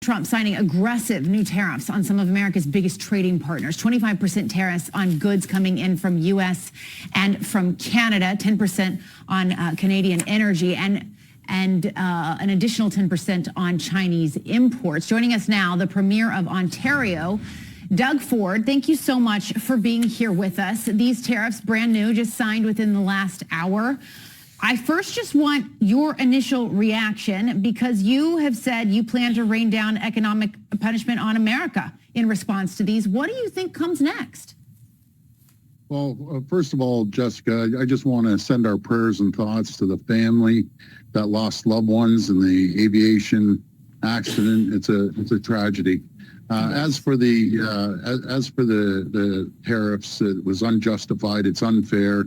Trump signing aggressive new tariffs on some of America's biggest trading partners. 25% tariffs on goods coming in from U.S. and from Canada, 10% on Canadian energy, and an additional 10% on Chinese imports. Joining us now, the Premier of Ontario, Doug Ford. Thank you so much for being here with us. These tariffs, brand new, just signed within the last hour. I first just want your initial reaction, because you have said you plan to rain down economic punishment on America in response to these. What do you think comes next? Well, first of all, Jessica, I just want to send our prayers and thoughts to the family that lost loved ones in the aviation accident. It's a tragedy. As for the tariffs, it was unjustified. It's unfair.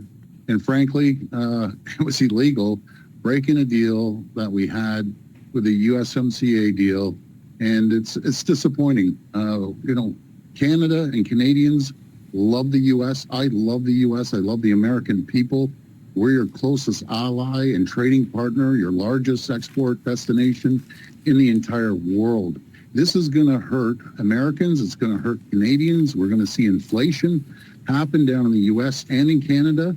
And frankly, it was illegal, breaking a deal that we had with the USMCA deal, and it's disappointing. Canada and Canadians love the U.S. I love the U.S. I love the American people. We're your closest ally and trading partner, your largest export destination in the entire world. This is going to hurt Americans. It's going to hurt Canadians. We're going to see inflation happen down in the U.S. and in Canada.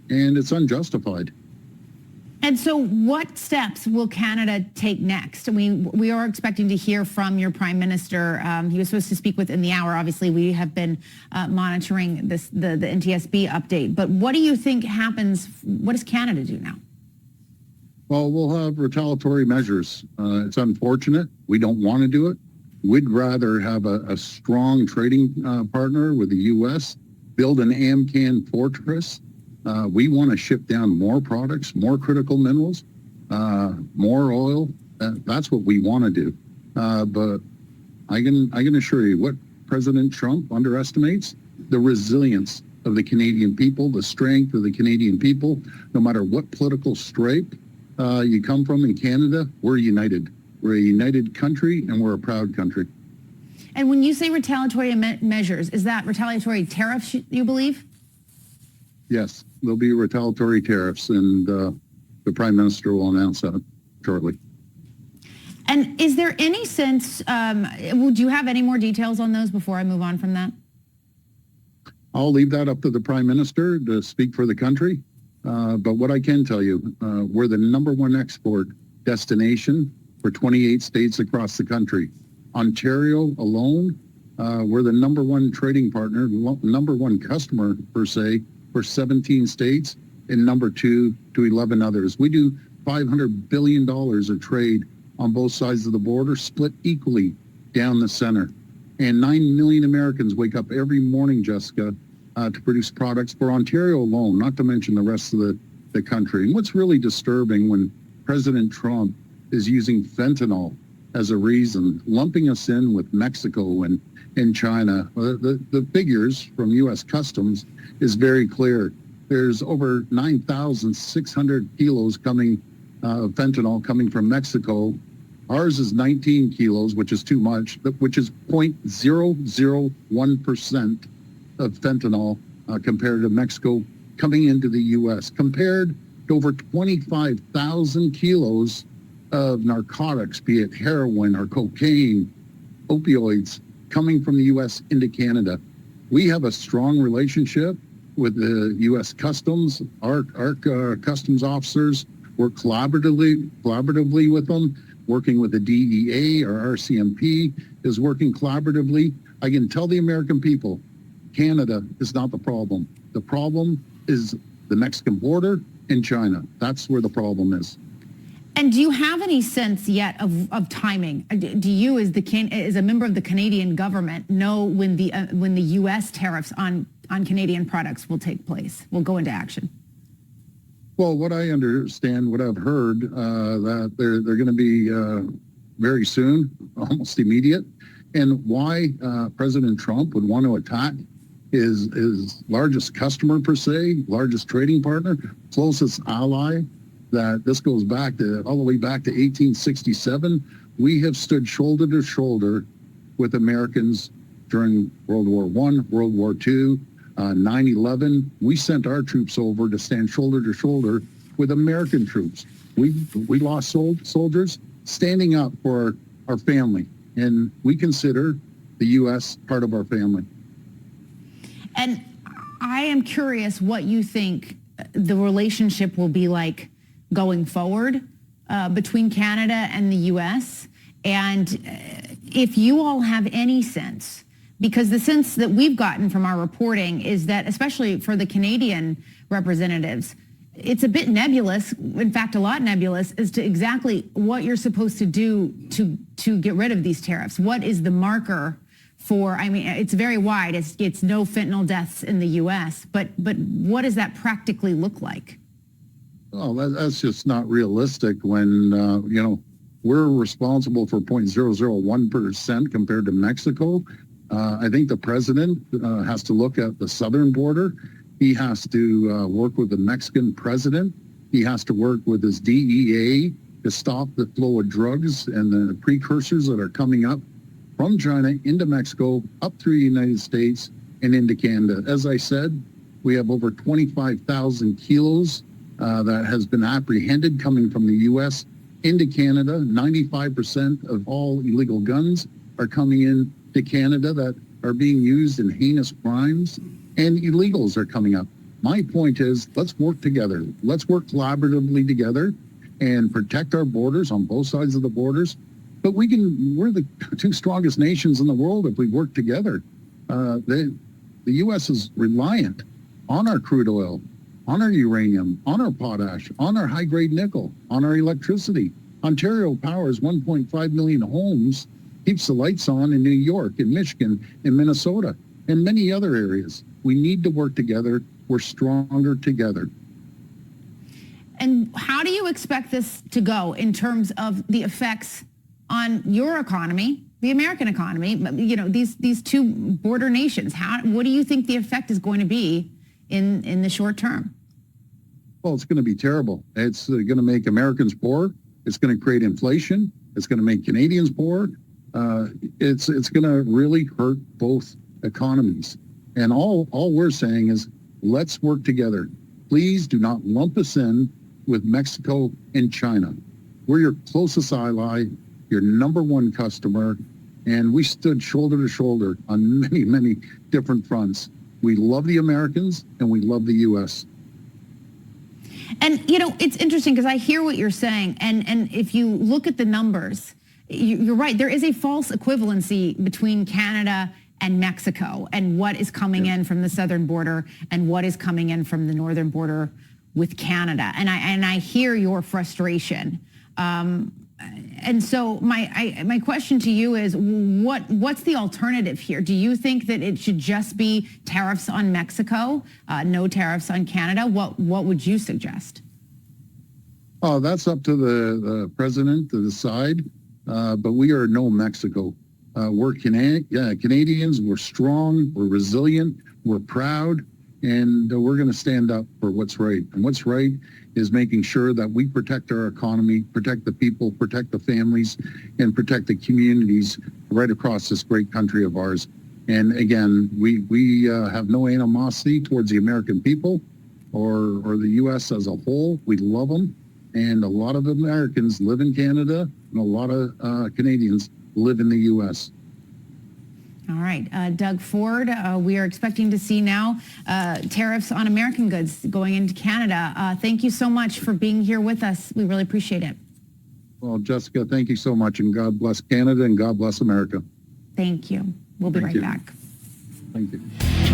And it's unjustified. And so what steps will Canada take next? I mean, we are expecting to hear from your Prime Minister. He was supposed to speak within the hour. Obviously, we have been monitoring the NTSB update. But what do you think happens? What does Canada do now? Well, we'll have retaliatory measures. It's unfortunate. We don't want to do it. We'd rather have a strong trading partner with the U.S., build an AMCAN fortress. We want to ship down more products, more critical minerals, more oil. That's what we want to do. But I can assure you, what President Trump underestimates, the resilience of the Canadian people, the strength of the Canadian people. No matter what political stripe you come from in Canada, we're united. We're a united country, and we're a proud country. And when you say retaliatory measures, is that retaliatory tariffs, you believe? Yes, there'll be retaliatory tariffs, and the Prime Minister will announce that shortly. And is there any sense, would you have any more details on those before I move on from that? I'll leave that up to the Prime Minister to speak for the country. But what I can tell you, we're the #1 export destination for 28 states across the country. Ontario alone, we're the #1 trading partner, #1 customer per se, for 17 states, and #2 to 11 others. We do $500 billion of trade on both sides of the border, split equally down the center. And 9 million Americans wake up every morning, Jessica, to produce products for Ontario alone, not to mention the rest of the country. And what's really disturbing, when President Trump is using fentanyl as a reason, lumping us in with Mexico and China, the figures from U.S. Customs is very clear. There's over 9,600 kilos coming of fentanyl coming from Mexico. Ours is 19 kilos, which is too much, which is 0.001% of fentanyl compared to Mexico coming into the U.S., compared to over 25,000 kilos of narcotics, be it heroin or cocaine, opioids, coming from the U.S. into Canada. We have a strong relationship with the U.S. Customs. Our customs officers work collaboratively with them, working with the DEA. Our RCMP is working collaboratively. I can tell the American people, Canada is not the problem. The problem is the Mexican border and China. That's where the problem is. And do you have any sense yet of timing? Do you, as a member of the Canadian government, know when the U.S. tariffs on Canadian products will take place, will go into action? Well, what I understand, what I've heard, that they're going to be very soon, almost immediate. And why President Trump would want to attack his largest customer per se, largest trading partner, closest ally, that this goes back to all the way back to 1867. We have stood shoulder to shoulder with Americans during World War I, World War II, 9/11. We sent our troops over to stand shoulder to shoulder with American troops. We lost soldiers standing up for our family, and we consider the U.S. part of our family. And I am curious what you think the relationship will be like going forward between Canada and the U.S. And if you all have any sense, because the sense that we've gotten from our reporting is that, especially for the Canadian representatives, it's a bit nebulous, in fact, a lot nebulous, as to exactly what you're supposed to do to get rid of these tariffs. What is the marker for, I mean, it's very wide. It's no fentanyl deaths in the U.S., but what does that practically look like? Well, that's just not realistic when, we're responsible for 0.001% compared to Mexico. I think the president has to look at the southern border. He has to work with the Mexican president. He has to work with his DEA to stop the flow of drugs and the precursors that are coming up from China into Mexico, up through the United States and into Canada. As I said, we have over 25,000 kilos that has been apprehended coming from the U.S. into Canada. 95% of all illegal guns are coming in to Canada that are being used in heinous crimes, and illegals are coming up. My point is, let's work together. Let's work collaboratively together and protect our borders on both sides of the borders. But we're the two strongest nations in the world if we work together. The U.S. is reliant on our crude oil, on our uranium, on our potash, on our high-grade nickel, on our electricity. Ontario powers 1.5 million homes, keeps the lights on in New York, in Michigan, in Minnesota, and many other areas. We need to work together. We're stronger together. And how do you expect this to go in terms of the effects on your economy, the American economy, these two border nations? What do you think the effect is going to be in the short term? Well, it's going to be terrible. It's going to make Americans poor. It's going to create inflation. It's going to make Canadians poor. It's going to really hurt both economies. And all we're saying is, let's work together. Please do not lump us in with Mexico and China. We're your closest ally, your number one customer, and we stood shoulder to shoulder on many, many different fronts. We love the Americans and we love the U.S. And, it's interesting because I hear what you're saying. And if you look at the numbers, you're right. There is a false equivalency between Canada and Mexico and what is coming in from the southern border and what is coming in from the northern border with Canada. And I hear your frustration. And so my question to you is, what's the alternative here? Do you think that it should just be tariffs on Mexico, no tariffs on Canada? What would you suggest? Oh, that's up to the president to decide. But we are no Mexico. We're Canadians. We're strong. We're resilient. We're proud. And we're going to stand up for what's right. And what's right is making sure that we protect our economy, protect the people, protect the families, and protect the communities right across this great country of ours. And again, we have no animosity towards the American people or the U.S. as a whole. We love them. And a lot of Americans live in Canada, and a lot of Canadians live in the U.S. All right. Doug Ford, we are expecting to see now tariffs on American goods going into Canada. Thank you so much for being here with us. We really appreciate it. Well, Jessica, thank you so much, and God bless Canada and God bless America. Thank you. We'll be right back. Thank you.